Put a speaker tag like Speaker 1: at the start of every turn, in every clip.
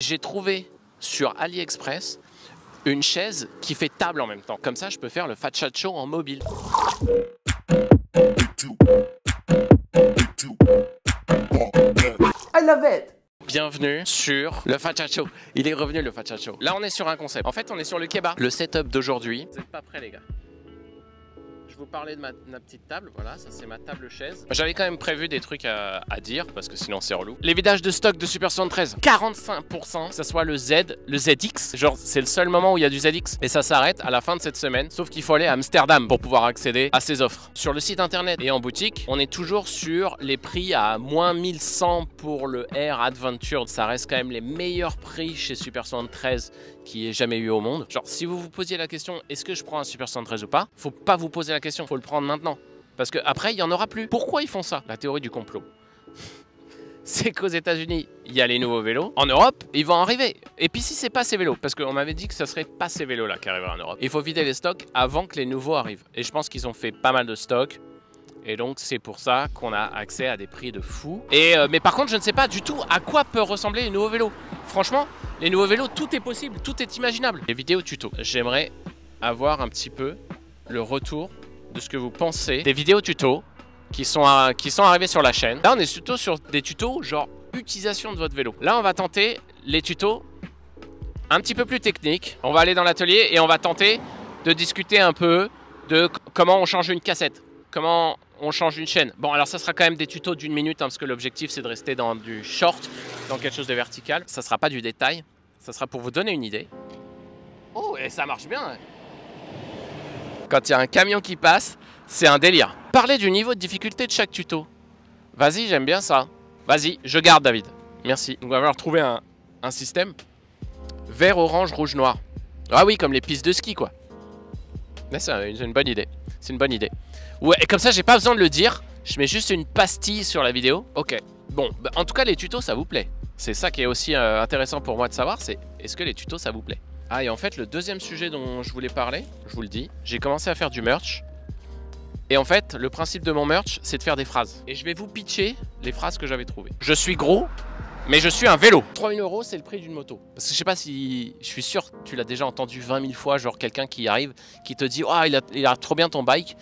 Speaker 1: J'ai trouvé sur AliExpress une chaise qui fait table en même temps. Comme ça, je peux faire le Fat Chat Show en mobile.
Speaker 2: I love it.
Speaker 1: Bienvenue sur le Fat Chat Show. Il est revenu le Fat Chat Show. Là, on est sur un concept. En fait, on est sur le kebab. Le setup d'aujourd'hui. Vous n'êtes pas prêts, les gars. Je vous parlais de ma petite table, voilà, ça c'est ma table chaise. J'avais quand même prévu des trucs à dire parce que sinon c'est relou. Les vidages de stock de Super 73, 45%, que ce soit le Z, le ZX, genre c'est le seul moment où il y a du ZX. Et ça s'arrête à la fin de cette semaine, sauf qu'il faut aller à Amsterdam pour pouvoir accéder à ces offres. Sur le site internet et en boutique, on est toujours sur les prix à moins 1100 pour le Air Adventure. Ça reste quand même les meilleurs prix chez Super 73 qui ait jamais eu au monde. Genre si vous vous posiez la question est-ce que je prends un Super 73 ou pas, faut pas vous poser la question, faut le prendre maintenant. Parce qu'après, il n'y en aura plus. Pourquoi ils font ça? La théorie du complot. C'est qu'aux États-Unis, il y a les nouveaux vélos. En Europe, ils vont arriver. Et puis si c'est pas ces vélos, parce qu'on m'avait dit que ce serait pas ces vélos-là qui arriveraient en Europe. Il faut vider les stocks avant que les nouveaux arrivent. Et je pense qu'ils ont fait pas mal de stocks. Et donc c'est pour ça qu'on a accès à des prix de fou. Mais par contre, je ne sais pas du tout à quoi peut ressembler les nouveaux vélos. Franchement, les nouveaux vélos, tout est possible, tout est imaginable. Les vidéos tuto. J'aimerais avoir un petit peu le retour de ce que vous pensez des vidéos tuto qui sont arrivées sur la chaîne. Là, on est plutôt sur des tutos genre utilisation de votre vélo. Là, on va tenter les tutos un petit peu plus techniques. On va aller dans l'atelier et on va tenter de discuter un peu de comment on change une cassette, comment on change une chaîne. Bon, alors ça sera quand même des tutos d'une minute, hein, parce que l'objectif c'est de rester dans du short, dans quelque chose de vertical. Ça sera pas du détail, ça sera pour vous donner une idée. Oh, et ça marche bien, hein. Quand il y a un camion qui passe, c'est un délire. Parlez du niveau de difficulté de chaque tuto. Vas-y, j'aime bien ça. Vas-y, je garde David. Merci. Donc on va avoir trouvé un système vert, orange, rouge, noir. Ah oui, comme les pistes de ski, quoi. Mais c'est une bonne idée. C'est une bonne idée. Ouais, et comme ça, j'ai pas besoin de le dire. Je mets juste une pastille sur la vidéo. Ok. Bon, bah, en tout cas, les tutos, ça vous plaît. C'est ça qui est aussi intéressant pour moi de savoir, c'est est-ce que les tutos, ça vous plaît? Ah, et en fait, le deuxième sujet dont je voulais parler, je vous le dis, j'ai commencé à faire du merch. Et en fait, le principe de mon merch, c'est de faire des phrases. Et je vais vous pitcher les phrases que j'avais trouvées. Je suis gros, mais je suis un vélo. 3000 €, c'est le prix d'une moto. Parce que je sais pas si... Je suis sûr, tu l'as déjà entendu 20 000 fois, genre quelqu'un qui arrive, qui te dit « Ah, il a trop bien ton bike ».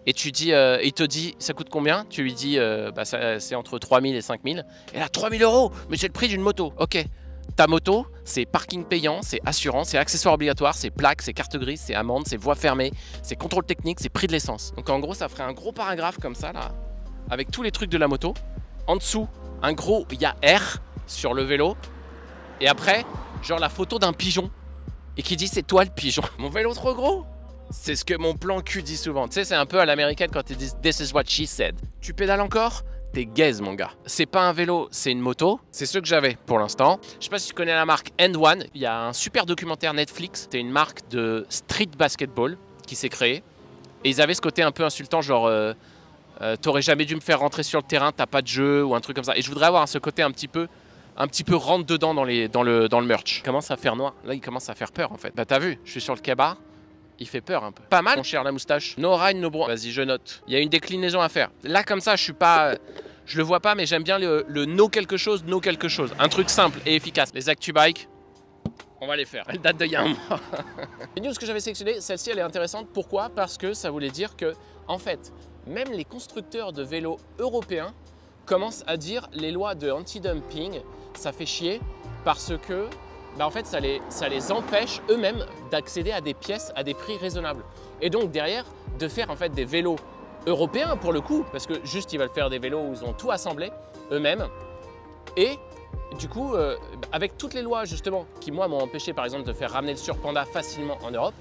Speaker 1: Et tu dis, il te dit, ça coûte combien? Tu lui dis, bah, c'est entre 3000 et 5000. Et là, 3000 €, mais c'est le prix d'une moto. Ok, ta moto, c'est parking payant, c'est assurance, c'est accessoires obligatoires, c'est plaques, c'est carte grise, c'est amende, c'est voie fermée, c'est contrôle technique, c'est prix de l'essence. Donc en gros, ça ferait un gros paragraphe comme ça, là, avec tous les trucs de la moto. En dessous, un gros, il y a R sur le vélo. Et après, genre la photo d'un pigeon. Et qui dit, c'est toi le pigeon. Mon vélo trop gros? C'est ce que mon plan cul dit souvent. Tu sais, c'est un peu à l'américaine quand ils disent « This is what she said ». Tu pédales encore? T'es gaze, mon gars. C'est pas un vélo, c'est une moto. C'est ce que j'avais pour l'instant. Je sais pas si tu connais la marque End One. Il y a un super documentaire Netflix. C'est une marque de street basketball qui s'est créée. Et ils avaient ce côté un peu insultant, genre t'aurais jamais dû me faire rentrer sur le terrain, t'as pas de jeu ou un truc comme ça. Et je voudrais avoir ce côté un petit peu rentre dedans dans le merch. Il commence à faire noir. Là, il commence à faire peur en fait. Bah t'as vu, je suis sur le kebab. Il fait peur un peu. Pas mal, mon cher, la moustache. No ride, no bro. Vas-y, je note. Il y a une déclinaison à faire. Là, comme ça, je suis pas... Je le vois pas, mais j'aime bien le no quelque chose, no quelque chose. Un truc simple et efficace. Les ActuBike, on va les faire. Elle date d'il y a un mois. Les news que j'avais sélectionnées, celle-ci, elle est intéressante. Pourquoi? Parce que ça voulait dire que, en fait, même les constructeurs de vélos européens commencent à dire les lois de anti-dumping, ça fait chier parce que... Bah en fait, ça les empêche eux-mêmes d'accéder à des pièces à des prix raisonnables. Et donc derrière, de faire en fait des vélos européens pour le coup, parce que juste ils veulent faire des vélos où ils ont tout assemblé eux-mêmes. Et du coup, avec toutes les lois justement qui moi m'ont empêché par exemple de faire ramener le Surpanda facilement en Europe,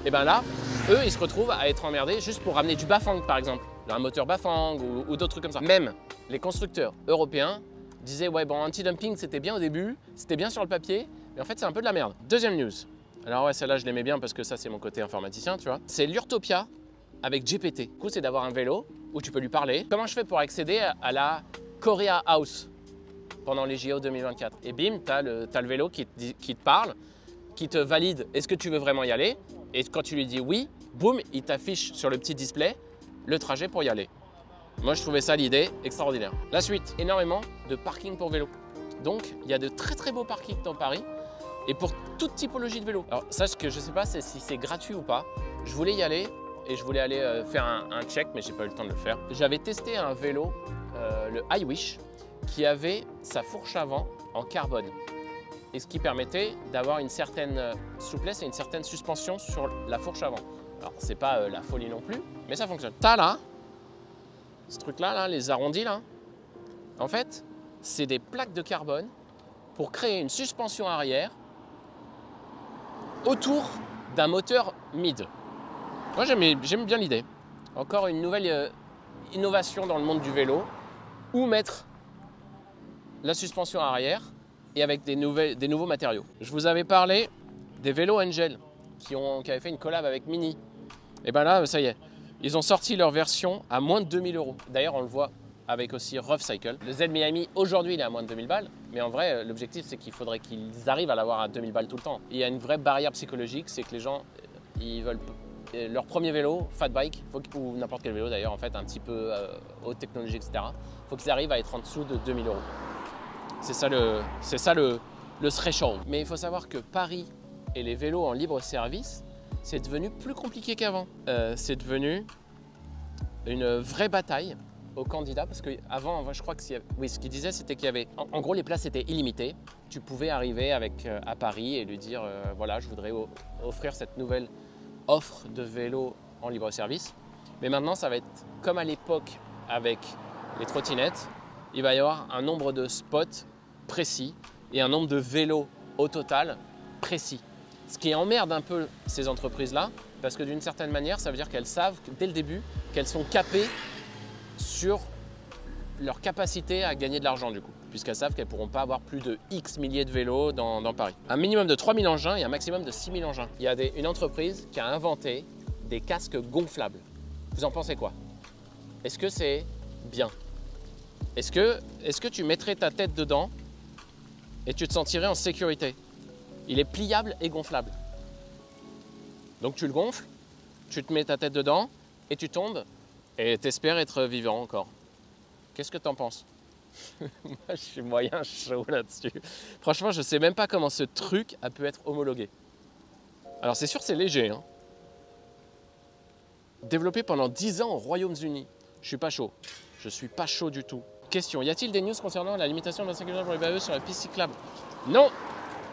Speaker 1: et ben là, eux ils se retrouvent à être emmerdés juste pour ramener du Bafang par exemple, un moteur Bafang ou d'autres trucs comme ça. Même les constructeurs européens disaient ouais bon anti-dumping c'était bien au début, c'était bien sur le papier, mais en fait c'est un peu de la merde. Deuxième news, alors ouais celle-là je l'aimais bien parce que ça c'est mon côté informaticien tu vois, c'est l'Urtopia avec GPT. Du coup c'est d'avoir un vélo où tu peux lui parler. Comment je fais pour accéder à la Korea House pendant les JO 2024? Et bim, t'as le vélo qui te parle, qui te valide est-ce que tu veux vraiment y aller, et quand tu lui dis oui, boum, il t'affiche sur le petit display le trajet pour y aller. Moi je trouvais ça l'idée extraordinaire. La suite, énormément de parking pour vélo. Donc il y a de très très beaux parkings dans Paris et pour toute typologie de vélo. Alors ça, ce que je sais pas, c'est si c'est gratuit ou pas. Je voulais y aller et je voulais aller faire un check, mais j'ai pas eu le temps de le faire. J'avais testé un vélo, le iWish, qui avait sa fourche avant en carbone. Et ce qui permettait d'avoir une certaine souplesse et une certaine suspension sur la fourche avant. Alors c'est pas la folie non plus, mais ça fonctionne. T'as là, ce truc là, les arrondis là, en fait, c'est des plaques de carbone pour créer une suspension arrière autour d'un moteur mid. Moi j'aime bien l'idée. Encore une nouvelle innovation dans le monde du vélo, où mettre la suspension arrière et avec des nouveaux matériaux. Je vous avais parlé des vélos Angel qui avaient fait une collab avec Mini. Et bien là, ça y est, ils ont sorti leur version à moins de 2000 €. D'ailleurs, on le voit avec aussi Rough Cycle. Le Z Miami, aujourd'hui, il est à moins de 2000 balles. Mais en vrai, l'objectif, c'est qu'il faudrait qu'ils arrivent à l'avoir à 2000 balles tout le temps. Et il y a une vraie barrière psychologique, c'est que les gens, ils veulent leur premier vélo, fat bike, ou n'importe quel vélo d'ailleurs, en fait, un petit peu haute technologie, etc. Il faut qu'ils arrivent à être en dessous de 2000 €. C'est ça le threshold. Mais il faut savoir que Paris et les vélos en libre service, c'est devenu plus compliqué qu'avant. C'est devenu une vraie bataille aux candidats, parce qu'avant, je crois que ce qu'il disait, c'était qu'il y avait, en gros, les places étaient illimitées. Tu pouvais arriver à Paris et lui dire, voilà, je voudrais offrir cette nouvelle offre de vélo en libre service. Mais maintenant, ça va être comme à l'époque avec les trottinettes. Il va y avoir un nombre de spots précis et un nombre de vélos au total précis. Ce qui emmerde un peu ces entreprises-là, parce que d'une certaine manière, ça veut dire qu'elles savent dès le début qu'elles sont capées sur leur capacité à gagner de l'argent du coup, puisqu'elles savent qu'elles ne pourront pas avoir plus de X milliers de vélos dans Paris. Un minimum de 3000 engins et un maximum de 6000 engins. Il y a une entreprise qui a inventé des casques gonflables. Vous en pensez quoi? Est-ce que c'est bien? Est-ce que tu mettrais ta tête dedans et tu te sentirais en sécurité? Il est pliable et gonflable. Donc tu le gonfles, tu te mets ta tête dedans et tu tombes et t'espères être vivant encore. Qu'est-ce que t'en penses? Moi, je suis moyen chaud là-dessus. Franchement, je sais même pas comment ce truc a pu être homologué. Alors c'est sûr, c'est léger, hein. Développé pendant 10 ans au Royaume-Uni. Je suis pas chaud. Je suis pas chaud du tout. Question, y a-t-il des news concernant la limitation de 25 km pour les VAE sur la piste cyclable? Non,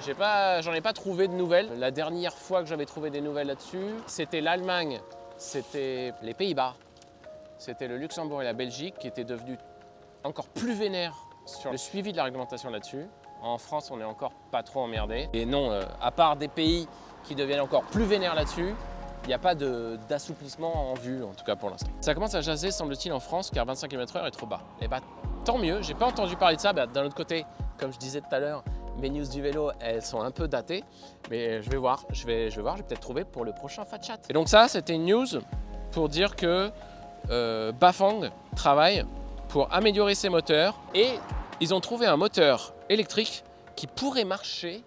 Speaker 1: j'en ai pas trouvé de nouvelles. La dernière fois que j'avais trouvé des nouvelles là-dessus, c'était l'Allemagne, c'était les Pays-Bas, c'était le Luxembourg et la Belgique qui étaient devenus encore plus vénères sur le suivi de la réglementation là-dessus. En France, on n'est encore pas trop emmerdé. Et non, à part des pays qui deviennent encore plus vénères là-dessus, il n'y a pas d'assouplissement en vue, en tout cas pour l'instant. Ça commence à jaser, semble-t-il, en France, car 25 km/h est trop bas. Et bah, tant mieux, j'ai pas entendu parler de ça. Bah, d'un autre côté, comme je disais tout à l'heure, mes news du vélo, elles sont un peu datées. Mais je vais voir, je vais peut-être trouver pour le prochain Fat Chat. Et donc ça, c'était une news pour dire que Bafang travaille pour améliorer ses moteurs. Et ils ont trouvé un moteur électrique qui pourrait marcher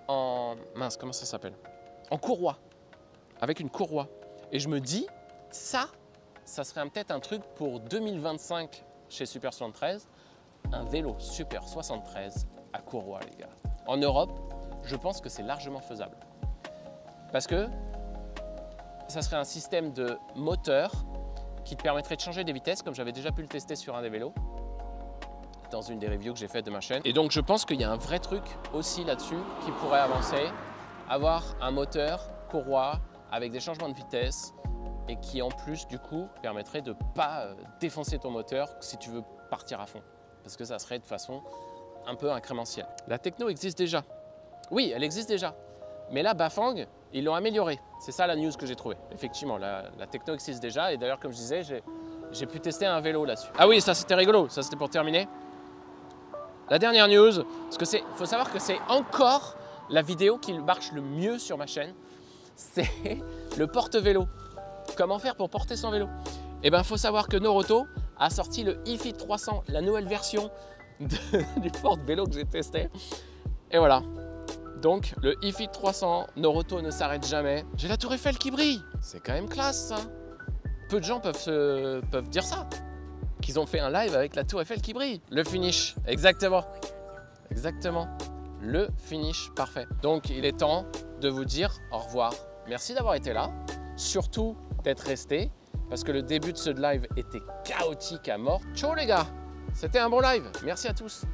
Speaker 1: en... Mince, comment ça s'appelle? En courroie. Avec une courroie. Et je me dis, ça serait peut-être un truc pour 2025 chez Super 73, un vélo Super 73 à courroie, les gars. En Europe, je pense que c'est largement faisable. Parce que ça serait un système de moteur qui te permettrait de changer des vitesses, comme j'avais déjà pu le tester sur un des vélos, dans une des reviews que j'ai faites de ma chaîne. Et donc je pense qu'il y a un vrai truc aussi là-dessus qui pourrait avancer, avoir un moteur courroie avec des changements de vitesse et qui en plus du coup permettrait de ne pas défoncer ton moteur si tu veux partir à fond. Parce que ça serait de façon un peu incrémentielle. La techno existe déjà. Oui, elle existe déjà. Mais là, Bafang, ils l'ont améliorée. C'est ça la news que j'ai trouvée. Effectivement, la techno existe déjà. Et d'ailleurs, comme je disais, j'ai pu tester un vélo là-dessus. Ah oui, ça c'était rigolo. Ça c'était pour terminer. La dernière news, parce que faut savoir que c'est encore la vidéo qui marche le mieux sur ma chaîne. C'est le porte-vélo. Comment faire pour porter son vélo? Eh bien, il faut savoir que Noroto a sorti le eFit 300, la nouvelle version du porte-vélo que j'ai testé. Et voilà. Donc, le eFit 300, Noroto ne s'arrête jamais. J'ai la Tour Eiffel qui brille. C'est quand même classe, ça. Peu de gens peuvent dire ça. Qu'ils ont fait un live avec la Tour Eiffel qui brille. Le finish, exactement. Exactement. Le finish parfait. Donc, il est temps de vous dire au revoir. Merci d'avoir été là. Surtout d'être resté parce que le début de ce live était chaotique à mort. Ciao les gars, c'était un bon live. Merci à tous.